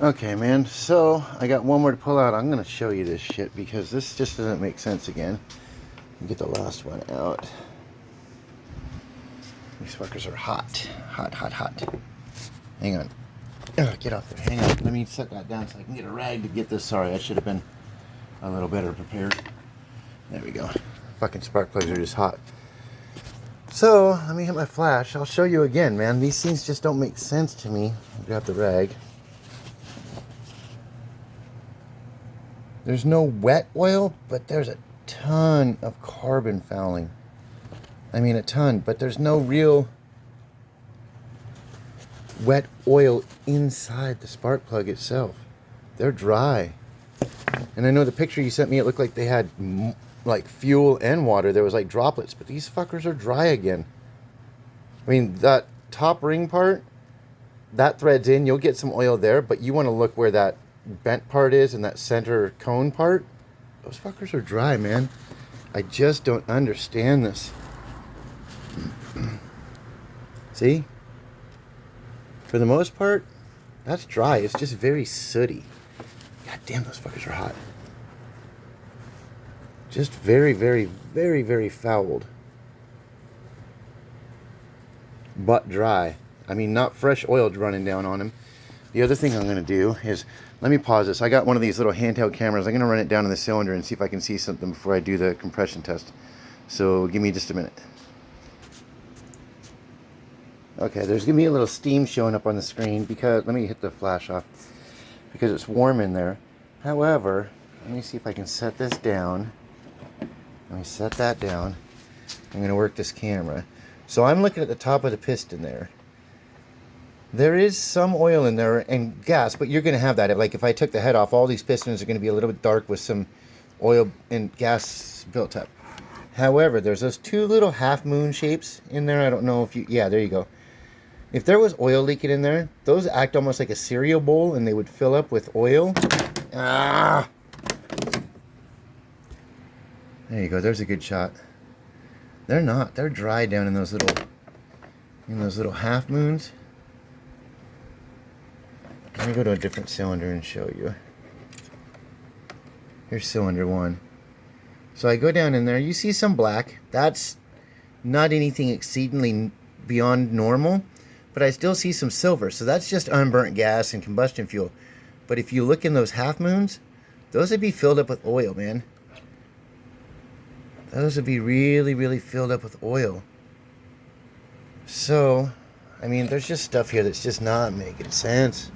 Okay, man, so I got one more to pull out. I'm gonna show you this shit because this just doesn't make sense again. Get the last one out. These fuckers are hot. Hot, hot, hot. Hang on. Ugh, get off there. Hang on. Let me set that down so I can get a rag to get this. Sorry, I should have been a little better prepared. There we go. Fucking spark plugs are just hot. So, let me hit my flash. I'll show you again, man. These things just don't make sense to me. I'll grab the rag. There's no wet oil, but there's a ton of carbon fouling. I mean, a ton, but there's no real wet oil inside the spark plug itself. They're dry. And I know the picture you sent me, it looked like they had like fuel and water. There was like droplets, but these fuckers are dry again. I mean, that top ring part, that threads in, you'll get some oil there, but you want to look where that bent part is and that center cone part. Those fuckers are dry, man. I just don't understand this. See? For the most part, that's dry. It's just very sooty. God damn, those fuckers are hot. Just very, very, very, very fouled. But dry. I mean, not fresh oil running down on them. The other thing I'm going to do is, let me pause this. I got one of these little handheld cameras. I'm going to run it down in the cylinder and see if I can see something before I do the compression test. So give me just a minute. Okay, there's going to be a little steam showing up on the screen because, let me hit the flash off, because it's warm in there. However, let me see if I can set this down. Let me set that down. I'm going to work this camera. So I'm looking at the top of the piston there. There is some oil in there and gas, but you're going to have that. Like if I took the head off, all these pistons are going to be a little bit dark with some oil and gas built up. However, there's those two little half moon shapes in there. I don't know if you, yeah, there you go. If there was oil leaking in there, those act almost like a cereal bowl and they would fill up with oil. Ah! There you go, there's a good shot. They're not, they're dry down in those little half moons. Let me go to a different cylinder and show you. Here's cylinder 1. So I go down in there, you see some black. That's not anything exceedingly beyond normal, but I still see some silver. So that's just unburnt gas and combustion fuel. But if you look in those half moons, those would be filled up with oil, man. Those would be really, really filled up with oil. So, I mean, there's just stuff here that's just not making sense.